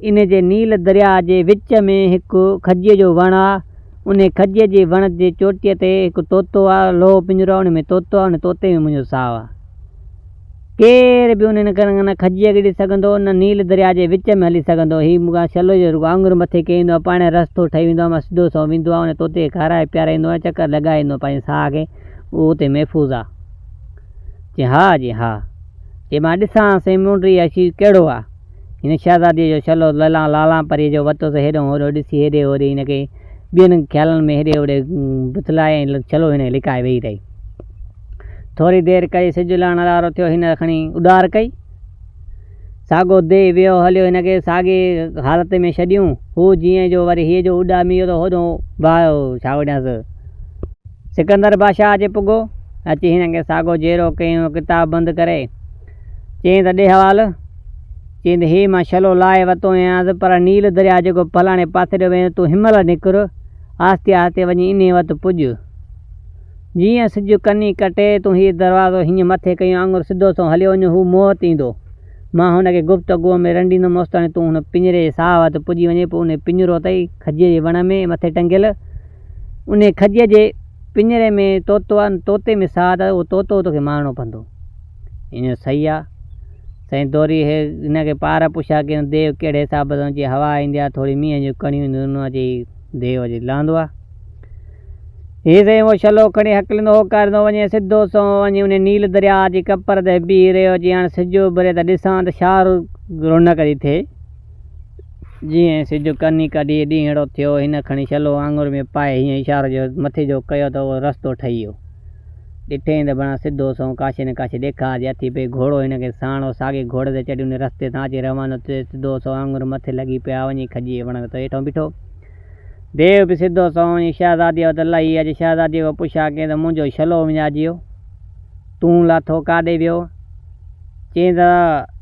A: इन जे नील दरिया जे विच में हिकु खजीअ जो वणु आहे उन खजीअ जे वण जे चोटीअ ते हिकु तोतो आहे लोहो पिंजरो आहे उन में तोतो आहे उन तोते में मुंहिंजो साहु आहे केर बि उन खजीअ खे ॾिसी सघंदो न नील दरिया जे विच में हली सघंदो हीअ मूंखां छलो जो आङुर मथे कई वेंदो आहे पाण रस्तो ठही वेंदो आहे मां सिधो सो वेंदो आहे उन तोते खे खाराए पियाराईंदो आहे चकर लॻाईंदो आहे पंहिंजे साह खे उहो उते महफ़ूज़ आहे चई हा चई मां ॾिसां से मुंडी अची कहिड़ो आहे हिन शहज़ादीअ जो छलो लाला परीअ जो वरितोसीं हेॾो होॾो ॾिसी हेॾे होॾे हिनखे ॿियनि ख़्यालनि में हेॾे होॾे बुतलाए छलो हिन लिकाए वेही रही थोरी देरि कई सिजु लहण वारो थियो हिन खणी उॾार कई साॻो दे वियो हलियो हिनखे साॻे हालति में छॾियूं हू जीअं जो वरी हीअ जो उॾामी वियो त होॾो भाउ छा वञासि सिकंदर बादशाह अचे पुॻो अची हिनखे साॻो जहिड़ो कयूं किताबु बंदि करे चईं त ॾे हवालु चईं हे मां छलो लाहे वरितो आहियां पर नील दरिया जेको फलाणे पासे ॾे वेंदो तूं हिनमहिल निकिर आहिस्ते आहिस्ते वञी इन वटि पुॼ। जीअं सिॼ कनी कटे तूं हीउ दरवाज़ो हीअं मथे कयूं आङुर सिधो सो हलियो वञो हू मूं वटि ईंदो। मां हुनखे गुफ़्तगूअ में रंडींदुमि ओसिताणी तूं हुन पिंजरे जे साह वटि पुॼी वञे। पोइ उन पिंजरो अथई खजीअ जे वण में मथे टंगियल, उन खजीअ जे पिंजरे में तोतो आहे, तोते में साह अथव, उहो तोतो तोखे मारणो पवंदो। ईअं सही आहे साईं। दौरी हिनखे पार पुछा कयूं देव कहिड़े हिसाब सां जीअं हवा ईंदी आहे थोरी मींहं जूं कणियूं ईंदियूं उन अची देव अची लहंदो आहे। हीअ साईं उहो छलो खणी हकलींदो होकारींदो वञे सिधो सो वञी उन नील दरिया जी कपर ते बीह रहियो। जीअं हाणे सिॼ उभरे त ॾिसां त छा रौनक थी थिए। जीअं सिॼ कनी कढी ॾींहुं अहिड़ो थियो हिन खणी छलो आङुर में पाए हीअं इशारो जो मथे जो कयो त उहो रस्तो ठही वियो। ॾिठे त बणा सिधो सो काशे न काशे ॾेखार अथी पई। घोड़ो हिनखे साणो साॻे घोड़े ते चढ़ी उन रस्ते तां अची रवानो थिए। सिधो सो आङुर मथे लॻी पिया वञी खजीअ वण ते हेठो बीठो। देव बि सिधो सो वञी शहज़ादीअ वटि लही अची शहज़ादीअ खां पुछा कईं त मुंहिंजो छलो विञाइजी वियो, तूं लाथो काॾे वियो? चईं त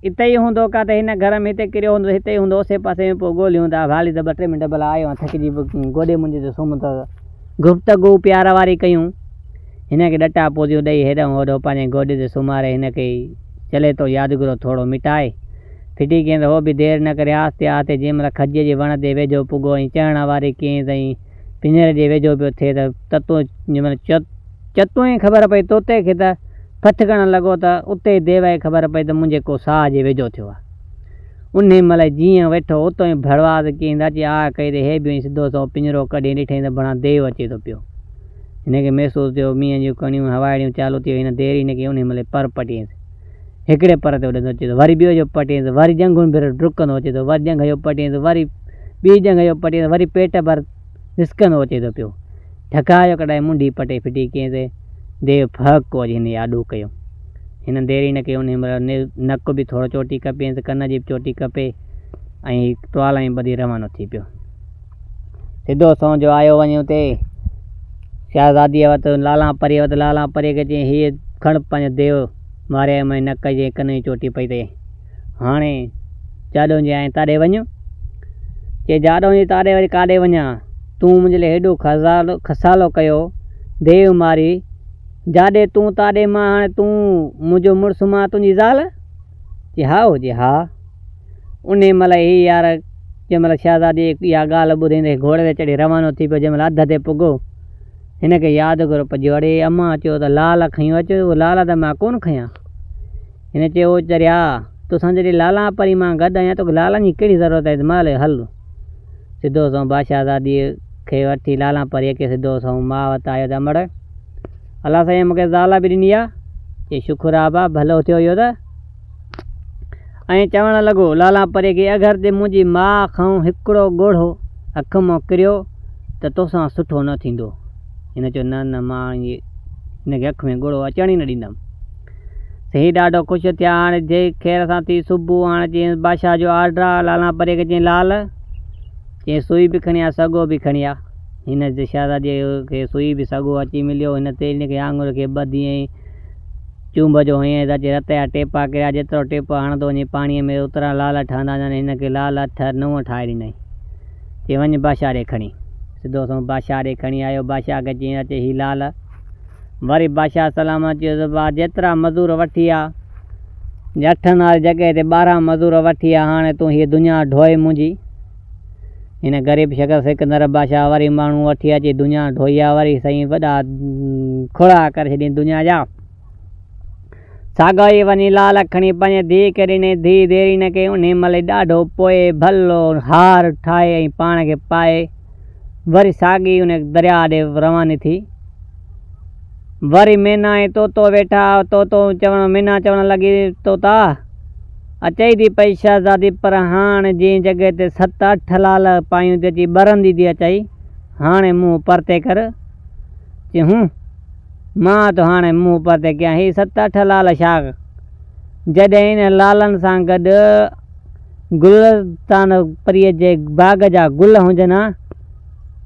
A: हिते ई हूंदो काथे हिन घर में हिते किरियो हूंदो, हिते ई हूंदो आसे पासे में। पोइ ॻोल्हियूं था हाली त 2-3 मिंट भला आयो आहे थकिजी गोॾे मुंहिंजे ते सुम्ह त गुफ़्तगू प्यार वारी कयूं। हिनखे ॾटा पोजियूं ॾेई हेॾो होॾो पंहिंजे गोॾे ते सुम्हारे हिनखे चले थो यादगिरो थोरो मिटाए। फिटी कयईं त उहो बि देरि न करे आहिस्ते आहिस्ते जंहिंमहिल खजीअ जे वण ते वेझो पुॻो ऐं चढ़ण वारी कयईं ताईं पिंजरे जे वेझो पियो थिए त ततो जंहिंमहिल चतुअं ई ख़बर पई तोते खे त फथ करणु लॻो त उते ई देव खे ख़बर पई त मुंहिंजे को साह जे वेझो थियो आहे। उन महिल जीअं वेठो उतो ई भड़वास कयईं अची आ कई त हे बि सिधो सो पिंजरो कढी ॾिठईं त बणा देव अचे थो पियो। हिनखे महसूसु थियो मींहं जूं कणियूं हवाड़ियूं चालू थी हिन देरि न कई। उन महिल पर पटियईंसि हिकिड़े पर ते उॾंदो अचे थो, वरी ॿियो जो पटियईंसि, वरी जंघुनि भर डुकंदो अचे थो, वरी जंघ जो पटियईंसि, वरी ॿी जंघ जो पटियईंसि, वरी पेट भर हिसकंदो अचे थो पियो। ठकायो कॾहिं मुंडी पटे फिटी कयईंसि देव फक अची हिन आॾो कयो। हिन देरि न कई। उन महिल नक बि थोरो चोटी कपियईंसि, कन जी बि चोटी कपे ऐं टुवाला ॿधी रवानो थी पियो। सिधो सो जो आयो वञे उते शहज़ादीअ वटि लाला परीअ वटि। लाला परीअ खे चयईं हीअ खण पंहिंजो देव मारे में नक जे कन जी चोटी पई अथई, हाणे जाॾो जे आहीं ताॾे वञ। चए जाॾो जी ताॾे वरी काॾे वञा, तूं मुंहिंजे लाइ हेॾो खसालो कयो देव मारी, जाॾे तूं ताॾे मां हाणे तूं मुंहिंजो मुड़ुसु मां तुंहिंजी ज़ाल? चए हा हुजे हा। उन महिल ही यार जंहिंमहिल शहज़ादी इहा ॻाल्हि ॿुधईं घोड़े ते चढ़ी रवानो थी पियो। जंहिंमहिल अध ते पुॻो हिनखे यादि करो पइजी अड़े अम्मा चयो त लाल खयूं अचो, उहो लाल त मां कोन खयां। हिन चयो ओ चरिया तोसां जॾहिं लाला परी मां गॾु आहियां तोखे लालनि जी कहिड़ी ज़रूरत आहे, मां हल। सिधो सो बादशाहज़ादीअ खे वठी लाला परीअ खे सिधो सो मां वटि आयो त अमड़ अलाह साईं मूंखे ज़ाल बि ॾिनी आहे। चई शुखुरु आहे बा भलो थियो इहो त। ऐं चवणु लॻो लाला परीअ खे अगरि ते मुंहिंजी माउ खां हिकिड़ो ॻोढ़ो अखि मां किरियो त तोसां सुठो न थींदो। हिन चयो न न मां हिनखे अखि में ॻोढ़ो अचण ई न ॾींदुमि। ही ॾाढो ख़ुशि थिया। हाणे जे ख़ैर सां थी सुबुह हाणे चयईं बादशाह जो ऑर्डर आहे। लाला परीअ खे चयईं लाल चयईं सुई बि खणी आ सॻो बि खणी आ। हिन शहज़ादीअ खे सुई बि सॻो अची मिलियो। हिन ते हिनखे आङुर खे ॿधी चुंभ जो हईं त अची रत जा टेपा किरिया। जेतिरो टेपो हणंदो वञे पाणीअ में ओतिरा लाल ठहंदा वञनि। हिनखे लाल 8-9 ठाहे ॾिनई। चई वञ बादशाह ॾे खणी। सिधो सो बादशाह ॾे खणी आयो। बादशाह खे चयईं अचे ही लाल। वरी बादशाह सलाम चयो त जेतिरा मज़ूर वठी आ 8 वारी जॻह ते 12 मज़ूर वठी आ, हाणे तूं हीअ दुनिया ढोए मुंहिंजी। हिन ग़रीब शख़्स सिकंदर बादशाह वरी माण्हू वठी अची दुनिया ढोई आहे। वरी साईं वॾा खोड़ा करे छॾियईं दुनिया जा। साॻो ई वञी लाल खणी पंहिंजे धीउ खे ॾिनई। धीउ देरि न कई। उन महिल ॾाढो पोइ भलो हार ठाहे ऐं पाण खे पाए वरी साॻी उन दरिया ॾे रवानी थी। वरी मैना ऐं तोतो वेठा। तोतो मैना चवणु लॻी तोता अचई थी पई शहज़ादी पर हाणे जंहिं जॻह ते 7-8 लाल पायूं थी अची ॿरंदी थी अचई, हाणे मुंहुं परते कर। चयूं मां त हाणे मुंहुं परते कयां, ही 7-8 लाल छा? जॾहिं हिन लालनि सां गॾु गुलस्तान परीअ जे बाग़ जा गुल हुजनि हा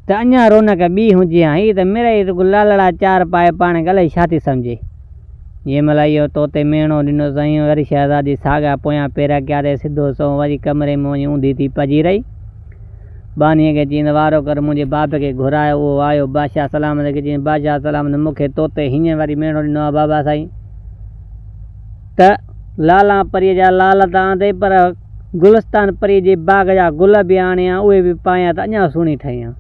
A: त अञा रौनक ॿी हुजे हा। हीअ त मिड़ई लालड़ा 4 पाए पाण खे अलाए छा थी सम्झे। जंहिं महिल इहो तोते मेणो ॾिनो साईं वरी शहज़ादी साॻा पोयां पेरा कयारे सिधो सो वरी कमरे में वञी ऊंधी थी पजी रही। बानीअ खे चईं वारो कर मुंहिंजे बाप खे घुरायो। उहो आयो बादशाह सलामत खे चईं बादशाह सलामत मूंखे तोते हीअं वरी मेणो ॾिनो आहे बाबा साईं। त लाला परीअ जा लाल त आंदे पर गुलिस्तान परीअ जे बाग़ जा गुल बि आणिया उहे बि पायां त अञा सुहिणी ठहियां।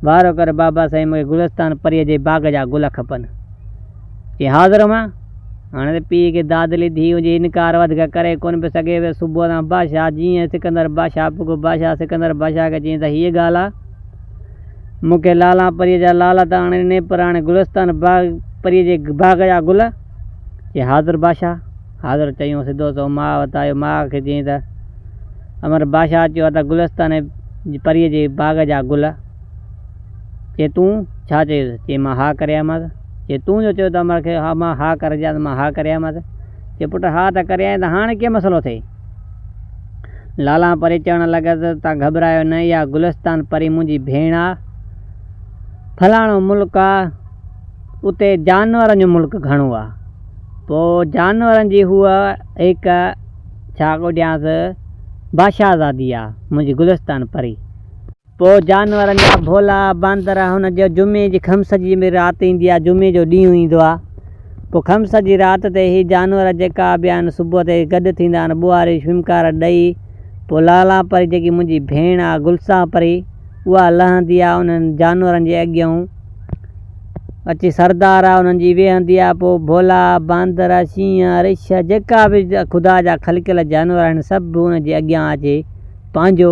A: वारो कर बाबा साईं मूंखे गुलिस्तान परीअ जे बाग़ जा गुल खपनि। चईं हाज़िर मां। हाणे त पीउ खे दादली थी हुजे इनकार वधीक करे कोन पियो सघे। वियो सुबुह सां बादशाह जीअं सिकंदर बादशाह पुॻो बादशाह सिकंदर बादशाह खे चईं त हीअ ॻाल्हि आहे मूंखे लाला परीअ जा लाल त हाणे ॾिने पर हाणे गुलिस्तान परीअ जे बाग़ जा गुल। चईं हाज़िर बादशाह। हाज़िर चयूं सिधो सो माउ वटि आयो। माउ खे चईं त अमर बादशाह चयो आहे त गुलिस्तान परीअ जे बाग़ जा गुल। चए तूं छा चयुसि? चई मां हा करियामांसि। चए तूं जो चयो त अमर खे हा मां हा करिजां त मां हा करियामांसि। चए पुटु हा त करियां त हाणे कीअं मसइलो थिए? लाला परी चवणु लॻसि तव्हां घबरायो न इहा गुलिस्तान परी मुंहिंजी भेण आहे। फलाणो मुल्क आहे उते जानवरनि जो मुल्क घणो आहे। पोइ जानवरनि जी हूअ हिकु छा को ॾियांसि बादशाहज़ादी आहे मुंहिंजी गुलिस्तान परी। पोइ जानवरनि जा भोला बांदर हुनजो जुमे जी खमस जी में राति ईंदी आहे। जुमे जो ॾींहुं ईंदो आहे। पोइ खमस जी राति ते ही जानवर जेका बि आहिनि सुबुह ते गॾु थींदा आहिनि ॿुहारी शिमकार ॾेई पोइ लाला परी जेकी मुंहिंजी भेण आहे गुलसा परी उहा लहंदी आहे उन्हनि जानवरनि जे अॻियां अची सरदार आहे उन्हनि जी वेहंदी आहे। पोइ भोला बांदर शींहं रिछ जेका बि ख़ुदा जा ख़लकियल जानवर आहिनि सभु उनजे अॻियां अची पंहिंजो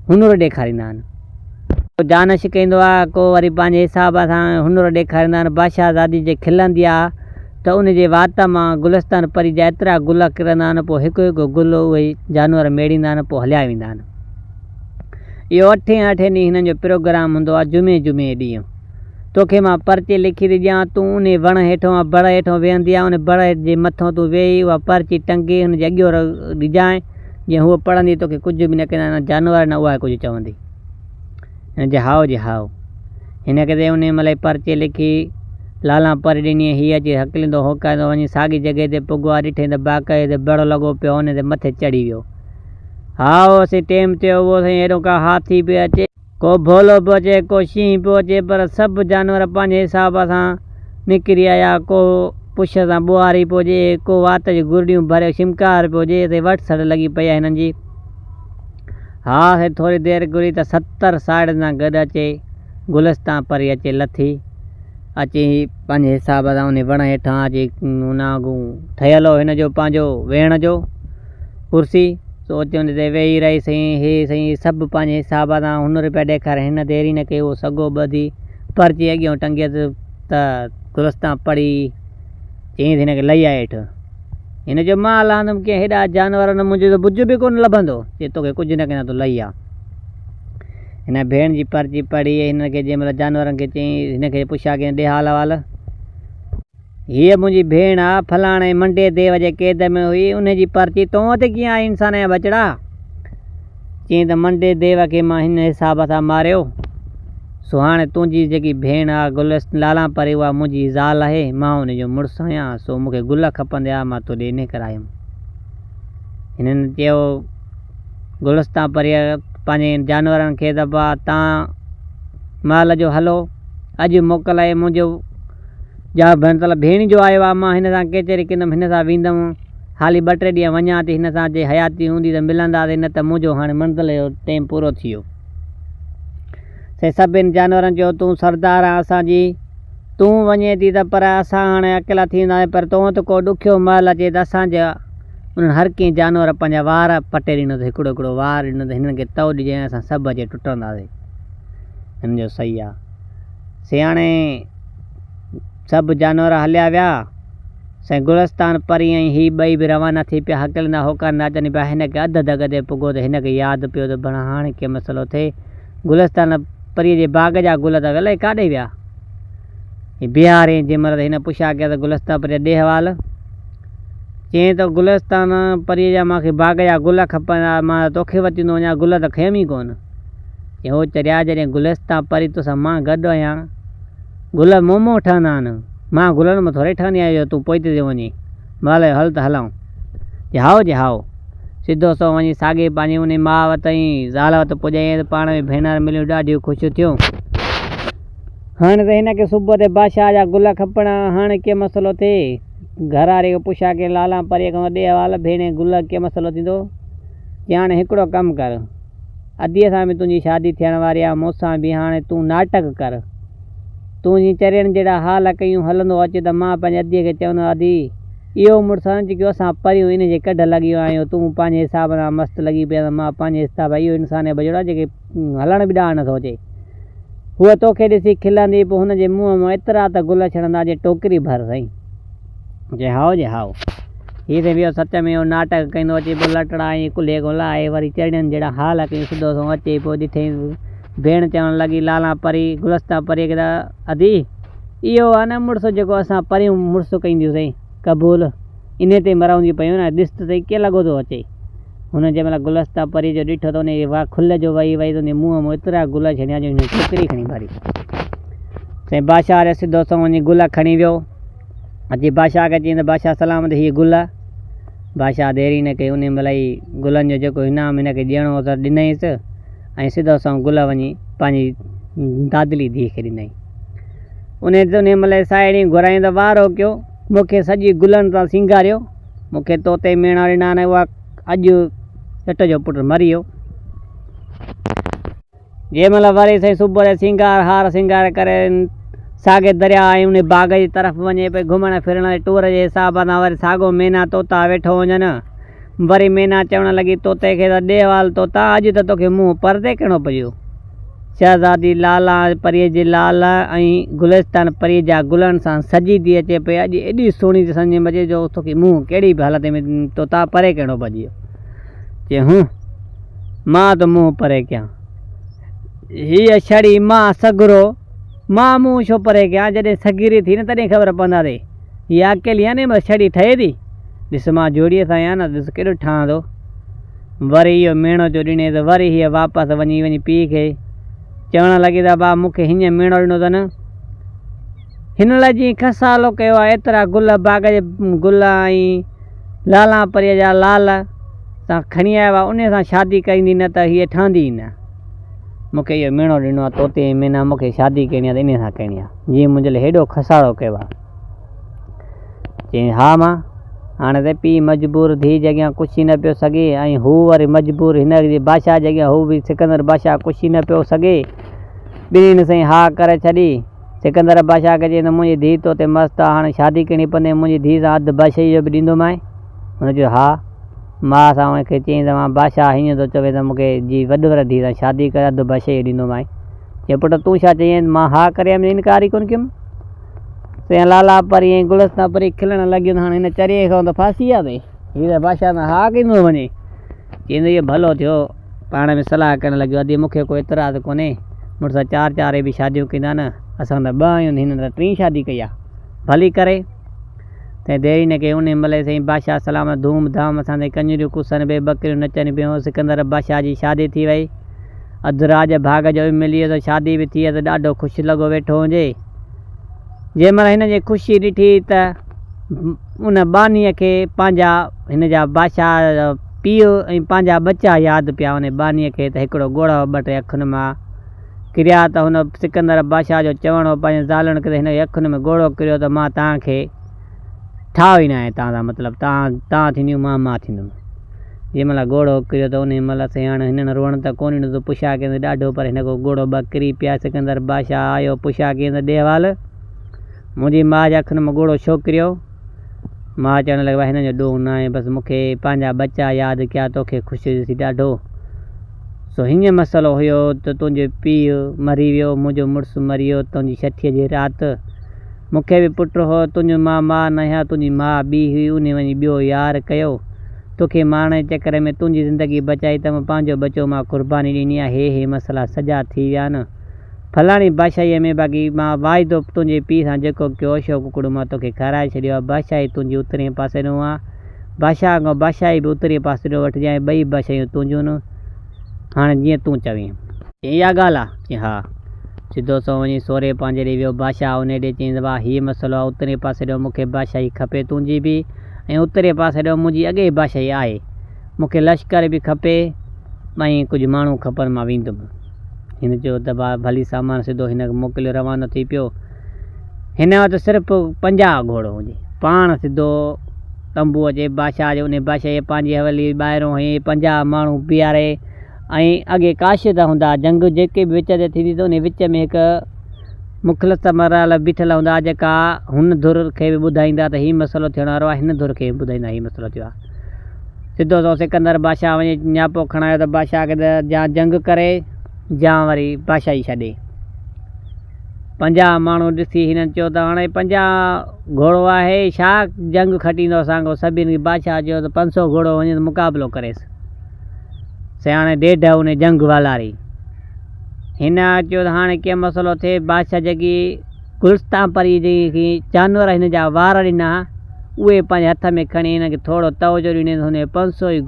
A: हुनुर ॾेखारींदा आहिनि। को जानश कंदो आहे को वरी पंहिंजे हिसाब सां हुनुर ॾेखारींदा आहिनि। बादशाहज़ादी जे खिलंदी आहे त उनजे वात मां गुलिस्तान परी जा एतिरा गुल किरंदा आहिनि। पोइ हिकु हिकु गुल उहे जानवर मेड़ींदा आहिनि पोइ हलिया वेंदा आहिनि। इहो 8 ॾींहुं हिननि जो प्रोग्राम हूंदो आहे। जुमे ॾींहुं तोखे मां पर्ची लिखी थी ॾियां तूं उन वण हेठो बड़ हेठो वेहंदी आहे। उन बड़ जे मथां तूं वेही उहा पर्ची टंगी हुनजे अॻियो ॾिजांइ जीअं हूअ पढ़ंदी तोखे कुझु बि न कंदा जानवर न उहा कुझु चवंदी। हिनजे हाओ जे हाओ हिनखे ते उन महिल पर्ची लिखी लाला परी ॾिनी हीअ अची हकलींदो होकाईंदो वञी साॻी जॻह ते पुॻो आहे। ॾिठे त बाक़ाइदे बड़ लॻो पियो हुन ते मथे चढ़ी वियो। हाओ असीं टेम थियो उहो साईं हेॾो का हाथी पियो अचे को भोलो पियो अचे को शींहं पियो अचे पर सभु जानवर पंहिंजे हिसाब सां निकिरी आया। को पुछ सां ॿुहारी पियो हुजे को वात जी गुरड़ियूं भरे शिमकार पियो हुजे ते वठ सड़ लॻी पई आहे हिननि जी। हा साईं थोरी देरि घुरी त 70 साड़ियुनि सां गॾु अचे गुलिस्तान परी अचे लथी अची पंहिंजे हिसाब सां उन वण हेठां अची उन ठहियलु हो हिनजो पंहिंजो वेहण जो कुर्सी सोच उन ते वेही रही साईं हे साईं सभु पंहिंजे हिसाब सां हुनुर पिया ॾेखारे। हिन देरी न कई उहो सॻो ॿधी पर्ची अॻियां टंगियसि त गुलिस्तान परी चईं हिनखे लही आहे हेठि। हिन जो मां लहंदुमि की हेॾा जानवर न मुंहिंजो त बुझ बि कोन लभंदो। चए तोखे कुझु न कंदा तूं लही आहे। हिन भेण जी पर्ची पढ़ी हिनखे जंहिं महिल जानवरनि खे चईं हिनखे पुछा की ॾे हाल वाल। हीअ मुंहिंजी भेण आहे फलाणे मंडे देव जे क़ैद में हुई उनजी पर्ची तो वटि कीअं आई इंसान जा बचड़ा। चईं त मंडे देव खे मां हिन हिसाब सां मारियो सो हाणे तुंहिंजी जेकी भेण आहे लाला परी उहा मुंहिंजी ज़ाल आहे मां हुनजो मुड़ुसु आहियां सो मूंखे गुल खपंदा मां तोॾे इन करे आयुमि। हिननि चयो गुलिस्तान परीअ पंहिंजे जानवरनि खे त तव्हां माल जो हलो अॼु मोकल आहे मुंहिंजो जा मतिलबु भेण जो आयो आहे मां हिन सां कचहरी कंदुमि हिन सां वेंदुमि हाली 2-3 ॾींहं वञा थी हिन सां जे हयाती हूंदी त मिलंदासीं न त मुंहिंजो हाणे मंज़िल जो टाइम पूरो थी वियो। से सभिनि जानवरनि चयो तूं सरदार आहे असांजी तूं वञे थी त पर असां हाणे अकेला थींदासीं पर तो वटि को ॾुखियो महिल अचे त असांजा उन्हनि हर कंहिं जानवर पंहिंजा वार पटे ॾिनो त हिकिड़ो हिकिड़ो वार ॾिनो त हिननि खे तओ ॾिजांइ असां सभु अचे टुटंदासीं। हिन जो सही आहे। सियाणे सभु जानवर हलिया विया साईं गुलिस्तान परी ऐं हीअ ॿई बि रवाना थी पिया हकलंदा होकारींदा अचनि पिया। हिनखे अधु दग ते पुॻो त हिनखे यादि पियो त भला हाणे कीअं मसइलो थिए गुलिस्तान परीअ जे बाग़ जा गुल त अलाए काॾे विया। बिहारी जंहिं महिल हिन पुछा कया त गुलिस्तान परीअ ॾे हवाल चईं त गुलिस्तान परीअ जा मूंखे बाग़ जा गुल खपंदा मां तोखे वठी थो वञा गुल त खयमि ई कोन। चयो चरिया जॾहिं गुलिस्तान परी तोसां मां गॾु आहियां गुल मोमो ठहंदा आहिनि मां गुलनि में थोरे ठहंदी आहियां तूं पोइ ते वञी भले हल त हलूं जे हाओ सिधो सो वञी साॻे पंहिंजी उन माउ वटि ऐं ज़ाल वटि पुॼाई त पाण में भेनर मिलियूं ॾाढियूं ख़ुशि थियूं। हाणे त हिनखे सुबुह ते बादशाह जा गुल खपणा। हाणे कीअं मसइलो थिए घर वारे खे पुछा की लाला परीअ खां ॾे हवाल भेण गुल कीअं मसइलो थींदो की हाणे हिकिड़ो कमु कर अधीअ सां बि तुंहिंजी शादी थियण वारी आहे मूंसां बि हाणे तूं नाटक कर तूं जीअं चरियनि जहिड़ा हाल कयूं हलंदो अचे त मां पंहिंजे अधीअ खे चवंदो अधी इहो मुड़ुसु जेको असां परियूं इन जे कढ लॻियूं आहियूं तूं पंहिंजे हिसाब सां मस्तु लॻी पिया मां पंहिंजे हिसाब सां इहो इंसान बजड़ा जेके हलण बि ॾाढ नथो अचे हूअ तोखे ॾिसी खिलंदी पोइ हुनजे मुंहं मां एतिरा त गुल छॾंदा जे टोकरी भर साईं जे हाओ हीअ त वियो सच में नाटक कंदो अचे पोइ लटड़ा ऐं कुल्हे गुलाए वरी चढ़ियनि जहिड़ा हाल कयूं सिधो सो अचे पोइ ॾिठई भेण चवणु लॻी लाला परी गुलस्ता परी खे त अधी इहो आहे न मुड़ुसु जेको असां परियूं मुड़ुसु कंदियूंसीं क़बूल इन ते मरंदियूं पियूं न ॾिस त कीअं लॻो थो अचे हुन जंहिं महिल गुलस्ता परी जो ॾिठो त उन वाह खुल जो वही त उन मुंहं में एतिरा गुल छॾिया जो हिन टोकरी खणी भरी साईं बादशाह रे सिधो सो वञी गुल खणी वियो अची बादशाह खे चई त बादशाह सलामत हीअ गुल बादशाह देरी न कई उन महिल ई गुलनि जो जेको इनाम हिनखे ॾियणो हो त ॾिनईसि ऐं सिधो सो गुल वञी पंहिंजी दादली धीउ खे ॾिनई उन महिल साहेड़ी घुराई त वारो कयो मूंखे सॼी गुलनि सां सिंगारियो मूंखे तोते मेणा ॾिना न उहा अॼु झट जो पुटु मरी वियो जंहिं महिल वरी साईं सुबुह जो सिंगार हार सिंगार करे साॻे दरिया ऐं उन बाग़ जी तरफ़ वञे पई घुमण फिरण जे टूर जे हिसाब सां वरी साॻो मैना तोता वेठो वञनि वरी मैना चवणु लॻी तोते खे त ॾे हवाल तोता अॼु त तोखे मुंहुं परदे कहिड़ो पियो शहज़ादी लाला परीअ जे लाल ऐं गुलिस्तान परीअ जा गुलनि सां सजी थी अचे पई अॼु एॾी सुहिणी थी सम्झ में अचे जो तोखे मुंहुं कहिड़ी बि हालत में तोता परे कहिड़ो भॼी वियो चई मां त मुंहुं परे कयां हीअ छड़ी मां सगरो मां मुंहुं छो परे कयां जॾहिं सगीरी थी न तॾहिं ख़बर पवंदा ते हीअ अकेली आहे न छड़ी ठहे थी ॾिस मां जोड़ीअ सां आहियां न ॾिस केॾो ठहंदो वरी इहो मेणो जो ॾिने त वरी हीअ वापसि वञी पीउ खे चवणु लॻी त भाउ मूंखे हीअं मेणो ॾिनो अथनि हिन लाइ जीअं खसालो कयो आहे एतिरा गुल बाग़ जे गुल ऐं लाला परीअ जा लाल सां खणी आयो आहे उन सां शादी कंदी न त हीअ ठहंदी न मूंखे इहो मेणो ॾिनो आहे तोते मैना मूंखे शादी करणी आहे त इन सां करणी आहे जीअं मुंहिंजे लाइ हेॾो खसाड़ो कयो आहे चई हा मां हाणे त पीउ मजबूर धीउ जे अॻियां कुझु न पियो सघे ऐं हू वरी मजबूर हिन जे बादशाह जे अॻियां हू बि सिकंदर बादशाह कुझु न पियो सघे ॿिन्हिनि साईं हा करे छॾी सिकंदर बादशाह खे चई त मुंहिंजी धीउ तोते मस्तु आहे हाणे शादी करणी पवंदी मुंहिंजी धीउ सां अधु बादशाही जो बि ॾींदोमांइ हुन चयो हा मां सां हुनखे चई त मां बादशाह हीअं थो चवे त मूंखे जी वॾी धीउ सां शादी करे अधु बादशाही ॾींदोमांइ चई पुटु तूं छा चई मां हा करे इनकार ई कोन कयुमि साईं लाला परी ऐं गुलस्ता परी खिलण लॻियूं हाणे हिन चरीअ खां त फासी आहे ते हीअ त बादशाह सां हा कंदो वञे चईंदो इहो भलो थियो पाण में सलाह करणु लॻियो अॼु मूंखे कोई एतिराज़ कोन्हे मुड़ुसु चारि बि शादियूं कंदा न असां त ॿ आहियूं हिन त टीं शादी कई आहे भली करे त देरी न कई उन महिल साईं बादशाह सलाम धूम धाम सां कंजरियूं कुसनि पियूं ॿकरियूं नचनि पियूं सिकंदर बादशाह जी शादी थी वई अधु राज भाग जो बि मिली वियो त शादी बि थी त ॾाढो ख़ुशि लॻो वेठो हुजे जंहिं महिल हिन जी ख़ुशी ॾिठी त उन बानीअ खे पंहिंजा हिन जा बादशाह पीउ ऐं पंहिंजा बचा यादि पिया उन बानीअ खे त हिकिड़ो ॻोढ़ो ॿ टे अखियुनि मां किरिया त हुन सिकंदर बादशाह जो चवणो पंहिंजे ज़ालुनि खे त हिन जे अखियुनि में ॻोढ़ो किरियो त मां तव्हांखे ठाहो ई न आहे तव्हां सां मतिलबु तव्हां थींदियूं मां थींदुमि जंहिं महिल ॻोढ़ो किरियो त उन महिल साईं हाणे हिननि रोअण त कोन ॾिनो त पुछा कयईं ॾाढो पर हिन को ॻोढ़ो ॿ किरी पिया सिकंदर बादशाह आयो पुछा कयईं त ॾे हवाल मुंहिंजी माउ जे अखियुनि में ॻोढ़ो छो किरियो मां चवणु लॻी भाई हिन जो ॾोह न आहे बसि मूंखे पंहिंजा बचा यादि कया तोखे ख़ुशी ॾिसी ॾाढो सो हीअं मसइलो हुयो त तुंहिंजो पीउ मरी वियो मुंहिंजो मुड़ुसु मरी वियो तुंहिंजी छठीअ जी राति मूंखे बि पुटु हो तुंहिंजो मां न आहियां तुंहिंजी माउ ॿी हुई उन वञी ॿियो यार कयो तोखे मारण जे चकर में तुंहिंजी ज़िंदगी बचाई त मां पंहिंजो बचो मां क़ुर्बानी ॾिनी आहे हे मसइला सॼा थी विया न फलाणी बादशाहीअ में बाक़ी मां वाइदो तुंहिंजे पीउ सां जेको कयो अशोक कुकड़ो मां तोखे खाराए छॾियो आहे बादशाही तुंहिंजी उतरे पासे ॾिनो आहे बादशाह खां बादशाही बि उतरे पासे ॾिनो वठिजांइ ॿई बादशाहियूं तुंहिंजियूं न हाणे जीअं तूं चवीं इहा ॻाल्हि आहे की हा सिधो सो वञी सोरे पंहिंजे ॾे वियो। बादशाह उन ॾे चईं भाउ हीअ मसइलो आहे, उतरे पासे ॾियो मूंखे बादशाही खपे तुंहिंजी बि, ऐं उतरे पासे ॾियो मुंहिंजी अॻे बादशाही आहे, मूंखे लश्कर बि खपे, ऐं कुझु माण्हू खपनि, मां वेंदुमि। हिन चयो त भाउ भली सामान सिधो हिन खे मोकिलियो, रवानो थी पियो। हिन वटि सिर्फ़ु 50 घोड़ो हुजे, पाण सिधो तंबूअ जे बादशाह जे उन बादशाह पंहिंजी हवेली ॿाहिरों ई 50 माण्हू बीहारे, ऐं अॻे काशिद हूंदा जंग जेके बि विच ते थींदी त उन विच में हिकु मुख़लिस मराल बीठल हूंदा जेका हुन धुर खे बि ॿुधाईंदा त हीउ मसइलो थियण वारो आहे, हिन धुर खे बि ॿुधाईंदा हीउ मसइलो थियो आहे। सिधो सो सिकंदर बादशाह वञी नियापो खणायो त बादशाह खे त या जंग करे या वरी बादशाही छॾे। 50 माण्हू ॾिसी हिननि चयो त हाणे 50 घोड़ो आहे, छा जंग खटींदो असांखो सभिनी। बादशाह चयो त 500 घोड़ो वञे त मुक़ाबिलो करेसि। सियाणे ॾेढ उन जंग वालारी। हिन चयो त हाणे कीअं मसइलो थिए। बादशाह जेकी गुलिस्तान परी जेकी जानवर हिन जा वार ॾिना उहे पंहिंजे हथ में खणी हिन खे थोरो तवजो ॾिने, हुन 500 ई